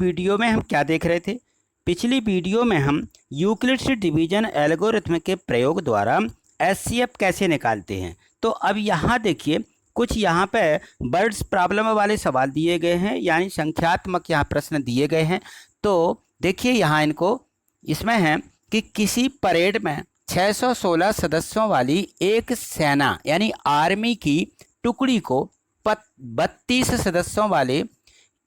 Video में हम क्या देख रहे थे? पिछली वीडियो में हम यूक्लिड्स डिवीजन एल्गोरिथम के प्रयोग द्वारा एचसीएफ कैसे निकालते हैं। तो अब यहाँ देखिए, कुछ यहाँ पे वर्ड्स प्रॉब्लम वाले सवाल दिए गए हैं, यानी संख्यात्मक यहाँ प्रश्न दिए गए हैं। तो देखिए यहाँ इनको इसमें है कि किसी परेड में 616 सदस्यों वाली एक सेना यानी आर्मी की टुकड़ी को 32 सदस्यों वाले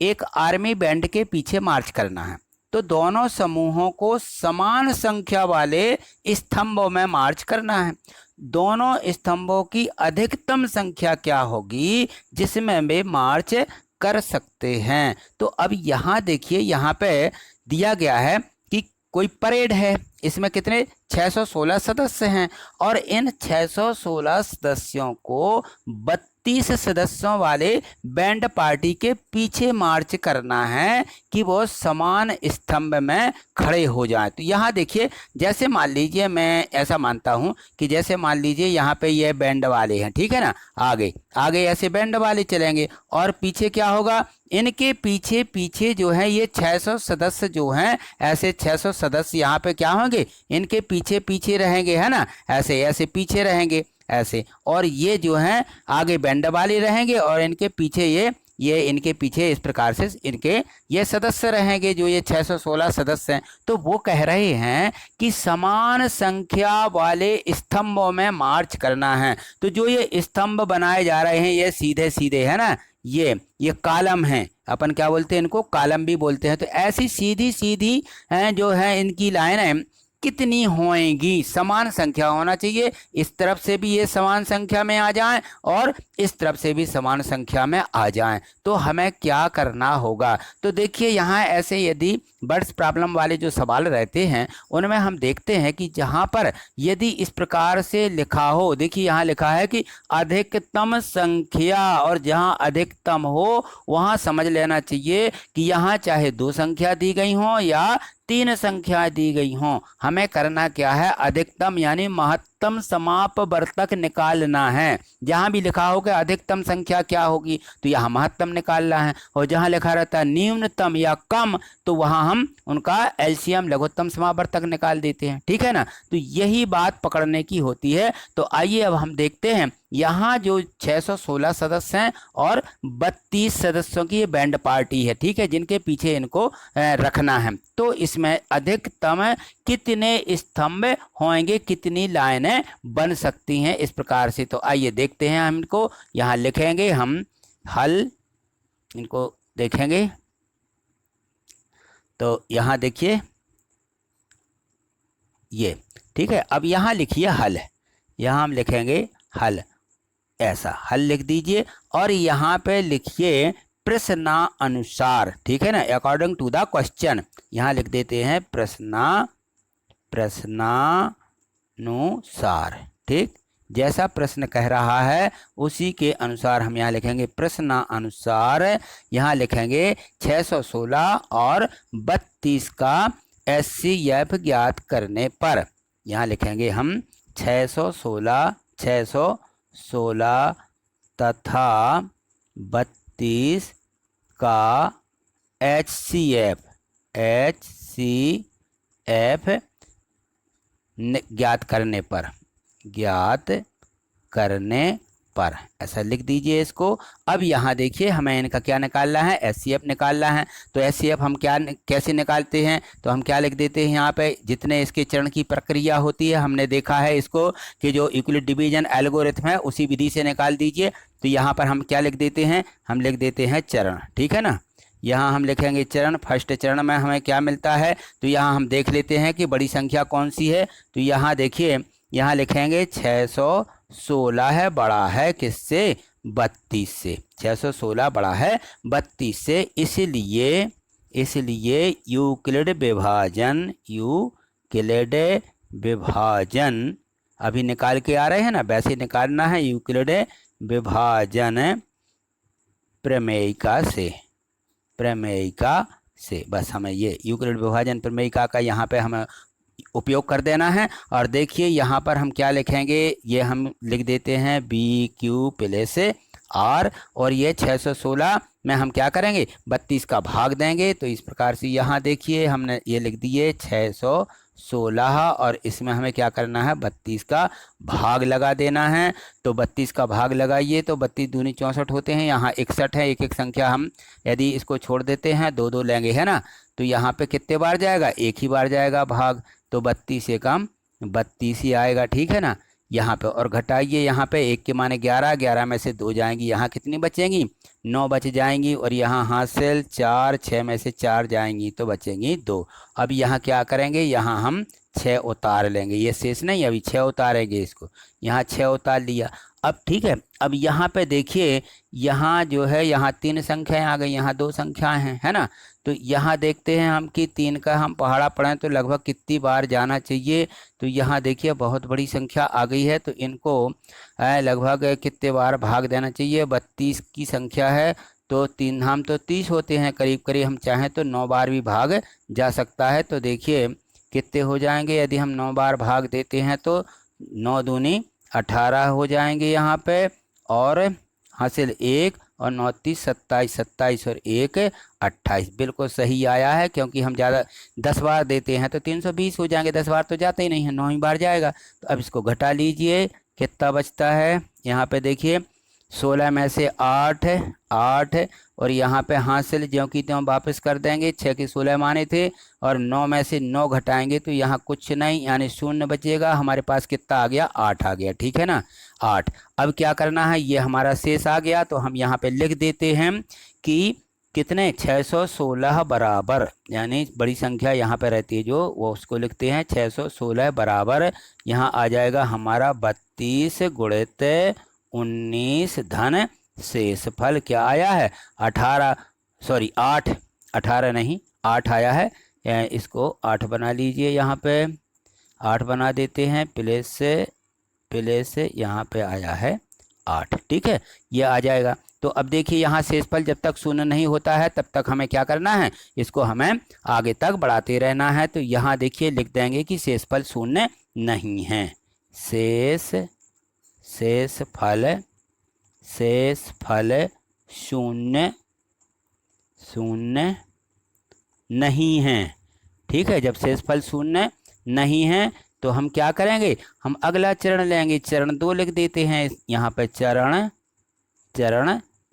एक आर्मी बैंड के पीछे मार्च करना है। तो दोनों समूहों को समान संख्या वाले स्तंभों में मार्च करना है। दोनों स्तंभों की अधिकतम संख्या क्या होगी जिसमें वे मार्च कर सकते हैं। तो अब यहाँ देखिए, यहाँ पे दिया गया है कि कोई परेड है, इसमें कितने 616 सदस्य हैं और इन 616 सदस्यों को 32 सदस्यों वाले बैंड पार्टी के पीछे मार्च करना है कि वो समान स्तंभ में खड़े हो जाएं। तो यहाँ देखिए, जैसे मान लीजिए, मैं ऐसा मानता हूँ कि जैसे मान लीजिए यहाँ पे ये बैंड वाले हैं, ठीक है ना, आगे आगे ऐसे बैंड वाले चलेंगे और पीछे क्या होगा, इनके पीछे पीछे जो है ये 600 सदस्य जो हैं, ऐसे 600 सदस्य यहाँ पे क्या होंगे, इनके पीछे पीछे रहेंगे, है ना, ऐसे ऐसे पीछे रहेंगे ऐसे, और ये जो हैं आगे बैंड वाले रहेंगे और इनके पीछे ये इनके पीछे इस प्रकार से इनके ये सदस्य रहेंगे, जो ये 616 सदस्य हैं। तो वो कह रहे हैं कि समान संख्या वाले स्तंभों में मार्च करना है। तो जो ये स्तंभ बनाए जा रहे हैं ये सीधे सीधे, है ना, ये कॉलम है, अपन क्या बोलते हैं, इनको कॉलम भी बोलते हैं। तो ऐसी सीधी सीधी जो है इनकी लाइनें कितनी होएंगी, समान संख्या होना चाहिए, इस तरफ से भी ये समान संख्या में आ जाएं और इस तरफ से भी समान संख्या में आ जाएं। तो हमें क्या करना होगा, तो देखिए यहाँ ऐसे यदि बर्ड्स प्रॉब्लम वाले जो सवाल रहते हैं उनमें हम देखते हैं कि जहाँ पर यदि इस प्रकार से लिखा हो, देखिए यहाँ लिखा है कि अधिकतम संख्या, और जहाँ अधिकतम हो वहाँ समझ लेना चाहिए कि यहाँ चाहे 2 संख्या दी गई हो या 3 संख्या दी गई हों, हमें करना क्या है, अधिकतम यानी महत्तम समापवर्तक निकालना है। जहाँ भी लिखा होगा अधिकतम संख्या क्या होगी तो यहाँ महत्तम निकालना है, और जहाँ लिखा रहता है न्यूनतम या कम तो वहाँ हम उनका एलसीएम लघुत्तम समापवर्तक निकाल देते हैं, ठीक है ना। तो यही बात पकड़ने की होती है। तो आइए अब हम देखते हैं यहाँ जो 616 सदस्य हैं और 32 सदस्यों की ये बैंड पार्टी है, ठीक है, जिनके पीछे इनको रखना है। तो इसमें अधिकतम कितने स्तंभ होंगे, कितनी लाइनें बन सकती हैं इस प्रकार से। तो आइए देखते हैं, हम इनको यहाँ लिखेंगे, हम हल इनको देखेंगे। तो यहाँ देखिए ये, ठीक है। अब यहाँ लिखिए हल, यहाँ हम लिखेंगे हल, ऐसा हल लिख दीजिए और यहाँ पे लिखिए प्रश्नानुसार, ठीक है ना, अकॉर्डिंग टू द क्वेश्चन, यहाँ लिख देते हैं प्रश्नानुसार, ठीक, जैसा प्रश्न कह रहा है उसी के अनुसार हम यहाँ लिखेंगे प्रश्नानुसार। यहाँ लिखेंगे 616 और 32 का एचसीएफ ज्ञात करने पर, यहाँ लिखेंगे हम 616 तथा 32 का एचसीएफ ज्ञात करने पर ऐसा लिख दीजिए इसको। अब यहाँ देखिए हमें इनका क्या निकालना है, एचसीएफ निकालना है। तो एचसीएफ हम कैसे निकालते हैं, तो हम क्या लिख देते हैं, यहाँ पे जितने इसके चरण की प्रक्रिया होती है हमने देखा है इसको कि जो यूक्लिड डिवीजन एल्गोरिथम है उसी विधि से निकाल दीजिए। तो यहाँ पर हम क्या लिख देते हैं, हम लिख देते हैं चरण, ठीक है ना। यहाँ हम लिखेंगे चरण, फर्स्ट चरण में हमें क्या मिलता है, तो यहाँ हम देख लेते हैं कि बड़ी संख्या कौन सी है। तो यहाँ देखिए, यहाँ लिखेंगे 616 है, बड़ा है किससे, 32 से, 616 बड़ा है 32 से, इसलिए यूक्लिड विभाजन अभी निकाल के आ रहे हैं ना, वैसे निकालना है यूक्लिड विभाजन प्रमेयिका से बस हमें ये यूक्लिड विभाजन प्रमेयिका का यहाँ पे हमें उपयोग कर देना है। और देखिए यहाँ पर हम क्या लिखेंगे, ये हम लिख देते हैं BQ प्लस R, और ये 616 में हम क्या करेंगे, 32 का भाग देंगे। तो इस प्रकार से यहाँ देखिए हमने ये लिख दिए 616, और इसमें हमें क्या करना है, 32 का भाग लगा देना है। तो 32 का भाग लगाइए तो 32 दूनी 64 होते हैं, यहाँ 61 है। एक एक संख्या हम यदि इसको छोड़ देते हैं, दो दो लेंगे, है ना। तो यहाँ पे कितने बार जाएगा, एक ही बार जाएगा भाग। तो 32 से कम 32 ही आएगा, ठीक है ना। यहाँ पे और घटाइए, यहाँ पे 1 के माने 11, 11 में से 2 जाएंगी, यहाँ कितनी बचेंगी, 9 बच जाएंगी। और यहाँ हासिल 4, 6 में से 4 जाएंगी तो बचेंगी 2। अब यहाँ क्या करेंगे, यहाँ हम 6 उतार लेंगे, ये शेष नहीं, अभी 6 उतारेंगे इसको, यहाँ 6 उतार लिया। अब ठीक है, अब यहाँ पे देखिए, यहाँ जो है, यहाँ 3 संख्याएं आ गई, यहाँ 2 संख्याएं हैं, है ना। तो यहाँ देखते हैं हम कि 3 का हम पहाड़ा पढ़ें तो लगभग कितनी बार जाना चाहिए। तो यहाँ देखिए बहुत बड़ी संख्या आ गई है, तो इनको लगभग कितने बार भाग देना चाहिए। 32 की संख्या है तो 3 हम तो 30 होते हैं करीब करीब, हम चाहें तो 9 बार भी भाग जा सकता है। तो देखिए कितने हो जाएंगे, यदि हम 9 बार भाग देते हैं तो 9 दूनी 18 हो जाएंगे यहाँ पे, और हासिल 1 और 9 30 27, 27 और 1 28, बिल्कुल सही आया है। क्योंकि हम ज़्यादा 10 बार देते हैं तो 320 हो जाएंगे, 10 बार तो जाते ही नहीं है, 9 ही बार जाएगा। तो अब इसको घटा लीजिए, कितना बचता है, यहाँ पे देखिए 16 में से 8 और यहाँ पे हासिल ज्यों की त्यों वापस कर देंगे, 6 के 16 माने थे, और 9 में से 9 घटाएंगे तो यहाँ कुछ नहीं, यानी 0 बचेगा। हमारे पास कितना आ गया, 8 आ गया, ठीक है ना, 8। अब क्या करना है, ये हमारा शेष आ गया, तो हम यहाँ पे लिख देते हैं कि कितने, 616 बराबर, यानी बड़ी संख्या यहाँ पे रहती है जो, वो उसको लिखते हैं 616 बराबर, यहाँ आ जाएगा हमारा 32 गुणित 19 धन शेषफल क्या आया है, 18, सॉरी 8, 18 नहीं 8 आया है। इसको 8 बना लीजिए, यहाँ पे 8 बना देते हैं, प्लेस से यहाँ पे आया है 8, ठीक है, ये आ जाएगा। तो अब देखिए यहाँ शेषफल जब तक शून्य नहीं होता है तब तक हमें क्या करना है, इसको हमें आगे तक बढ़ाते रहना है। तो यहाँ देखिए लिख देंगे कि शेषफल शून्य नहीं है, शेषफल शून्य नहीं है, ठीक है। जब शेषफल शून्य नहीं है तो हम क्या करेंगे, हम अगला चरण लेंगे, चरण 2 लिख देते हैं यहाँ पे, चरण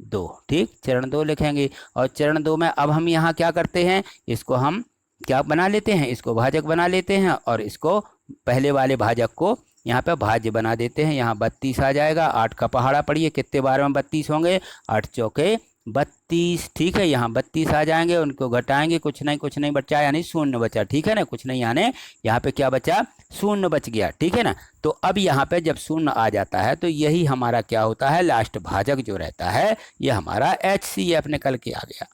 2, ठीक, चरण 2 लिखेंगे। और चरण 2 में अब हम यहाँ क्या करते हैं, इसको हम क्या बना लेते हैं, इसको भाजक बना लेते हैं, और इसको पहले वाले भाजक को यहाँ पे भाज्य बना देते हैं। यहाँ 32 आ जाएगा, 8 का पहाड़ा पढ़िए, कितने बार में 32 होंगे, 8 चौके 32, ठीक है। यहाँ 32 आ जाएंगे, उनको घटाएंगे, कुछ नहीं बचा, यानी 0 बचा, ठीक है ना, कुछ नहीं, यानी यहाँ पे क्या बचा, 0 बच गया, ठीक है ना। तो अब यहाँ पे जब 0 आ जाता है तो यही हमारा क्या होता है, लास्ट भाजक जो रहता है, ये हमारा HCF निकल के आ गया,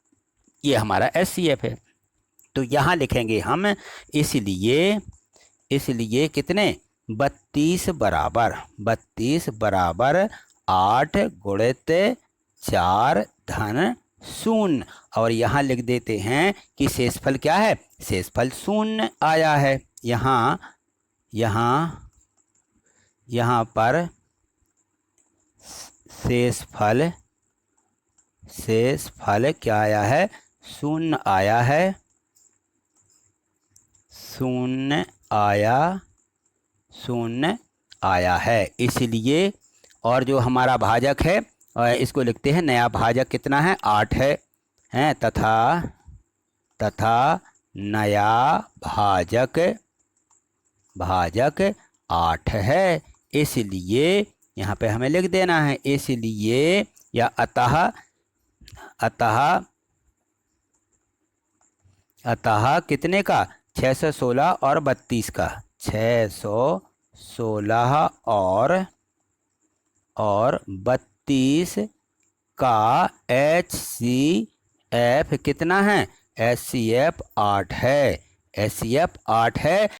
ये हमारा HCF है। तो यहाँ लिखेंगे हम, इसलिए कितने, 32 बराबर 8 गुणित 4 धन 0, और यहाँ लिख देते हैं कि शेषफल क्या है, शेषफल 0 आया है। यहाँ पर शेषफल क्या आया है, 0 आया है, 0 आया है, इसलिए। और जो हमारा भाजक है इसको लिखते हैं, नया भाजक कितना है, 8 है, तथा नया भाजक 8 है, इसलिए यहाँ पे हमें लिख देना है, इसलिए या अतः कितने का, 616 और 32 का, 616 और 32 का HCF कितना है, HCF 8 है, HCF 8 है।